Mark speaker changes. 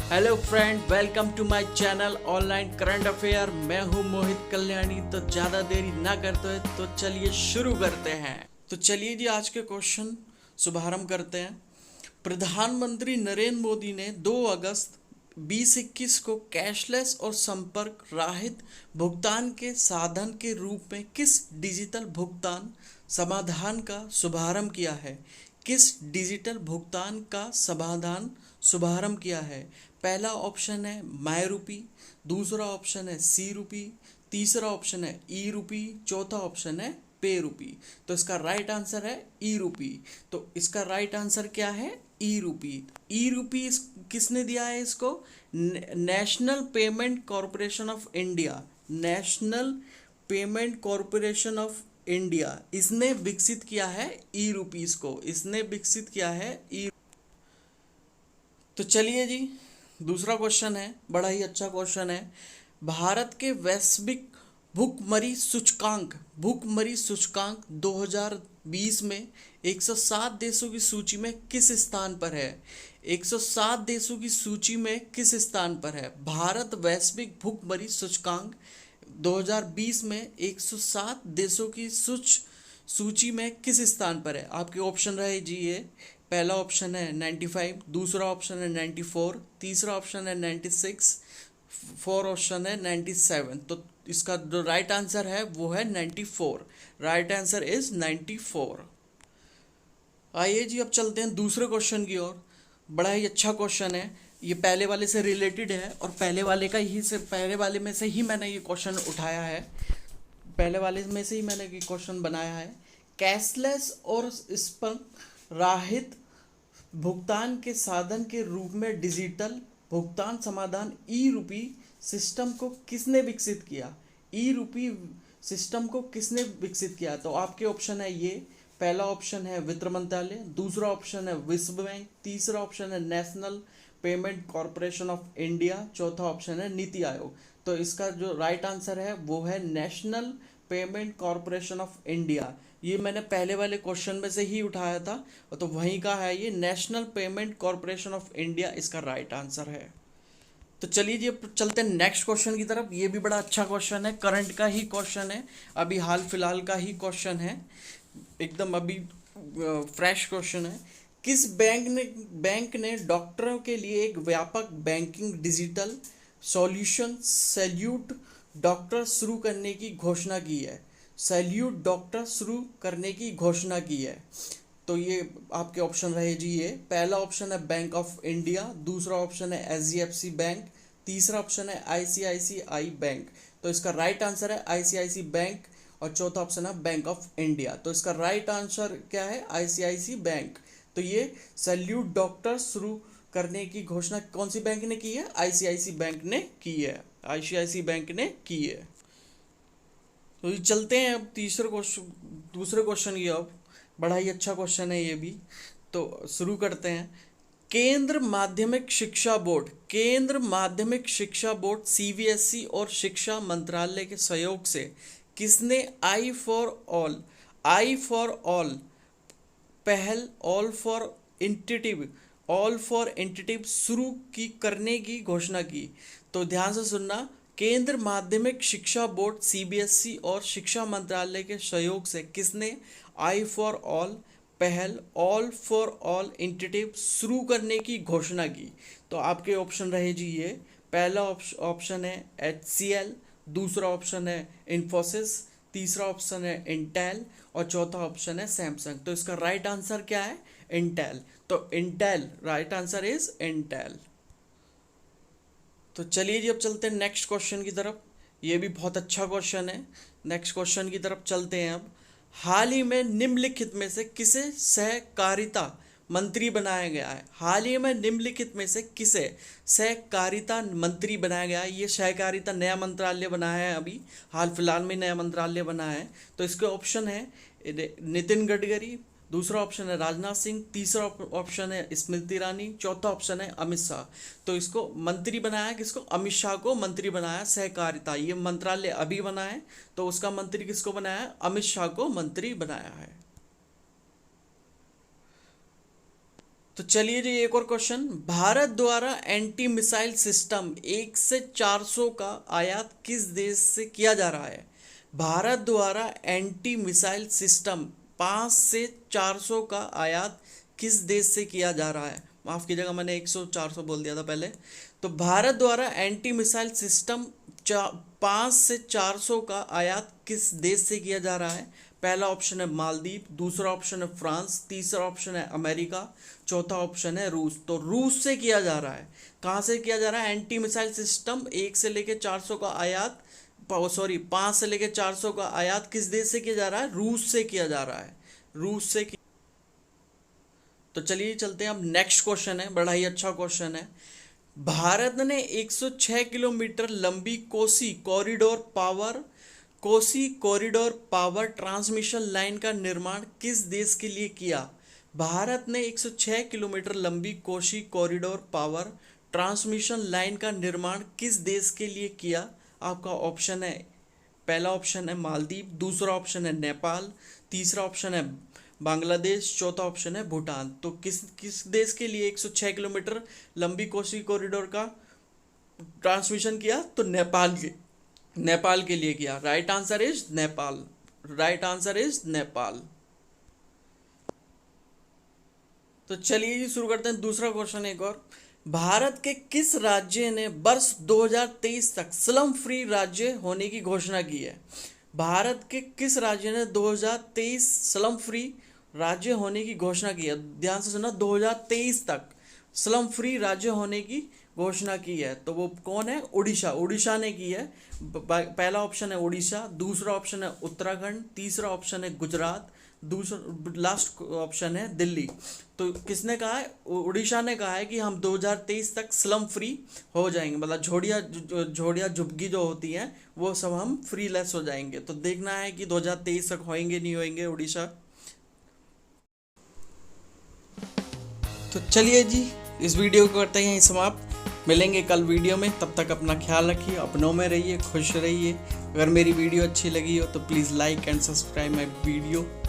Speaker 1: Hello friend, welcome to my channel online current affair. मैं हूं मोहित कल्याणी। तो ज़्यादा देरी ना करते हुए तो चलिए शुरू करते हैं। तो चलिए जी, आज के क्वेश्चन शुभारंभ करते हैं। प्रधानमंत्री नरेंद्र मोदी ने 2 अगस्त 2021 को कैशलेस और संपर्क रहित भुगतान के साधन के रूप में किस डिजिटल भुगतान समाधान का शुभारंभ किया है? किस डिजिटल भुगतान का समाधान शुभारंभ किया है? पहला ऑप्शन है माई रूपी, दूसरा ऑप्शन है सी रूपी, तीसरा ऑप्शन है ई रूपी, चौथा ऑप्शन है पे रूपी। तो इसका राइट आंसर है ई रूपी। तो इसका राइट आंसर क्या है? ई रूपी। ई रूपी किसने दिया है इसको? National payment corporation of India. National payment corporation of India इसने विकसित किया है ई रूपीज को। इसने विकसित किया है ई। तो चलिए जी, दूसरा क्वेश्चन है, बड़ा ही अच्छा क्वेश्चन है। भारत के वैश्विक भुखमरी सूचकांक 2020 में 107 देशों की सूची में किस स्थान पर है? 107 देशों की सूची में किस स्थान पर है भारत? वैश्विक भुखमरी सूचकांक 2020 में 107 देशों की सूची में किस स्थान पर है? आपके ऑप्शन रहे जी ये। पहला ऑप्शन है 95, दूसरा ऑप्शन है 94, तीसरा ऑप्शन है 96, फोर ऑप्शन है 97। तो इसका जो राइट आंसर है वो है 94। Right answer is 94। आइए जी, अब चलते हैं दूसरे क्वेश्चन की ओर। बड़ा ही अच्छा क्वेश्चन है, ये पहले वाले से रिलेटेड है और पहले वाले में से ही मैंने ये क्वेश्चन उठाया है। पहले वाले में से ही मैंने ये क्वेश्चन बनाया है। कैशलेस और इस पर राहित भुगतान के साधन के रूप में डिजिटल भुगतान समाधान ई रूपी सिस्टम को किसने विकसित किया? ई रूपी सिस्टम को किसने विकसित किया? तो आपके ऑप्शन है ये। पहला ऑप्शन है वित्त मंत्रालय, दूसरा ऑप्शन है विश्व बैंक, तीसरा ऑप्शन है national payment corporation of India, चौथा ऑप्शन है नीति आयोग। तो इसका जो राइट आंसर है वो है national payment corporation of India. ये मैंने पहले वाले क्वेश्चन में से ही उठाया था, तो वहीं का है ये, national payment corporation of India इसका राइट आंसर है। तो चलिए जी, अब चलते हैं नेक्स्ट क्वेश्चन की तरफ। ये भी बड़ा अच्छा क्वेश्चन है, करंट का ही क्वेश्चन है, अभी हाल फिलहाल का ही क्वेश्चन है, एकदम अभी फ्रेश क्वेश्चन है। किस बैंक ने डॉक्टरों के लिए एक व्यापक banking digital solution salute doctor शुरू करने की घोषणा की है? सैल्यूट डॉक्टर शुरू करने की घोषणा की है। तो ये आपके ऑप्शन रहे जी ये। पहला ऑप्शन है बैंक ऑफ इंडिया, दूसरा ऑप्शन है एचडीएफसी बैंक, तीसरा ऑप्शन है आईसीआईसीआई बैंक। तो इसका राइट आंसर है आईसीआईसी बैंक और चौथा ऑप्शन है बैंक ऑफ इंडिया। तो इसका राइट आंसर क्या है? आईसीआईसी बैंक। तो ये सैल्यूट डॉक्टर शुरू करने की घोषणा कौन सी बैंक ने की है? आईसीआईसी बैंक ने की है। आईसीआईसी बैंक ने की है। तो ये चलते हैं अब दूसरे क्वेश्चन की। अब बड़ा ही अच्छा क्वेश्चन है ये भी, तो शुरू करते हैं। केंद्र माध्यमिक शिक्षा बोर्ड सीबीएसई और शिक्षा मंत्रालय के सहयोग से किसने आई फॉर ऑल पहल ऑल फॉर एंटिटिव शुरू की करने की घोषणा की? तो ध्यान से सुनना। केंद्र माध्यमिक शिक्षा बोर्ड सीबीएसई और शिक्षा मंत्रालय के सहयोग से किसने आई फॉर ऑल पहल ऑल फॉर ऑल इंटिटिव शुरू करने की घोषणा की? तो आपके ऑप्शन रहे जी ये। पहला ऑप्शन है HCL, दूसरा ऑप्शन है इन्फोसिस, तीसरा ऑप्शन है इंटेल और चौथा ऑप्शन है सैमसंग। तो इसका राइट आंसर क्या है? इंटेल। तो Intel, right answer is Intel. तो चलिए जी, अब चलते हैं नेक्स्ट क्वेश्चन की तरफ। ये भी बहुत अच्छा क्वेश्चन है। नेक्स्ट क्वेश्चन की तरफ चलते हैं अब। हाल ही में निम्नलिखित में से किसे सहकारिता मंत्री बनाया गया है? हाल ही में निम्नलिखित में से किसे सहकारिता मंत्री बनाया गया है? ये सहकारिता नया मंत्रालय बनाया है, अभी हाल फिलहाल में नया मंत्रालय बना है। तो इसके ऑप्शन है नितिन गडकरी, दूसरा ऑप्शन है राजनाथ सिंह, तीसरा ऑप्शन है स्मृति ईरानी, चौथा ऑप्शन है अमित शाह। तो इसको मंत्री बनाया किसको? अमित शाह को मंत्री बनाया सहकारिता। ये मंत्रालय अभी बना है, तो उसका मंत्री किसको बनाया है? अमित शाह को मंत्री बनाया है। तो चलिए जी एक और क्वेश्चन, भारत द्वारा एंटी मिसाइल सिस्टम 1 से 400 का आयात किस देश से किया जा रहा है? भारत द्वारा एंटी मिसाइल सिस्टम 5 से 400 का आयात किस देश से किया जा रहा है? माफ़ कीजिएगा, मैंने 100 400 बोल दिया था पहले। तो भारत द्वारा एंटी मिसाइल सिस्टम 5 से 400 का आयात किस देश से किया जा रहा है? पहला ऑप्शन है मालदीव, दूसरा ऑप्शन है फ्रांस, तीसरा ऑप्शन है अमेरिका, चौथा ऑप्शन है रूस। तो रूस से किया जा रहा है। कहाँ से किया जा रहा है? एंटी मिसाइल सिस्टम 1 से लेके 400 का आयात, सॉरी 5 से लेके 400 का आयात किस देश से किया जा रहा है? रूस से किया जा रहा है, रूस से। तो चलिए चलते हैं, अब नेक्स्ट क्वेश्चन है, बड़ा ही अच्छा क्वेश्चन है। भारत ने 106 किलोमीटर लंबी Kosi corridor power transmission line का निर्माण किस देश के लिए किया? भारत ने 106 किलोमीटर लंबी Kosi corridor power transmission line का निर्माण किस देश के लिए किया? आपका ऑप्शन है, पहला ऑप्शन है मालदीव, दूसरा ऑप्शन है नेपाल, तीसरा ऑप्शन है बांग्लादेश, चौथा ऑप्शन है भूटान। तो किस देश के लिए 106 किलोमीटर लंबी कोसी कॉरिडोर का ट्रांसमिशन किया? तो नेपाल के लिए किया। Right answer is Nepal, right answer is Nepal. तो चलिए शुरू करते हैं दूसरा क्वेश्चन एक और। भारत के किस राज्य ने वर्ष 2023 तक स्लम फ्री राज्य होने की घोषणा की है? भारत के किस राज्य ने 2023 स्लम फ्री राज्य होने की घोषणा की है? ध्यान से सुना, 2023 तक स्लम फ्री राज्य होने की घोषणा की है। तो वो कौन है? उड़ीसा, उड़ीसा ने की है। पहला ऑप्शन है उड़ीसा, दूसरा ऑप्शन है उत्तराखंड, तीसरा ऑप्शन है गुजरात, दूसरा लास्ट ऑप्शन है दिल्ली। तो किसने कहा है? उड़ीसा ने कहा है कि हम 2023 तक स्लम फ्री हो जाएंगे, मतलब झोड़िया झुग्गी जो होती हैं वो सब हम फ्री लेस हो जाएंगे। तो देखना है कि 2023 तक होएंगे नहीं होएंगे उड़ीसा। तो चलिए जी इस वीडियो को करते हैं यहीं समाप्त। मिलेंगे कल वीडियो में, तब तक अपना ख्याल रखिए, अपनों में रहिए, खुश रहिए। अगर मेरी वीडियो अच्छी लगी हो तो please like and subscribe my video.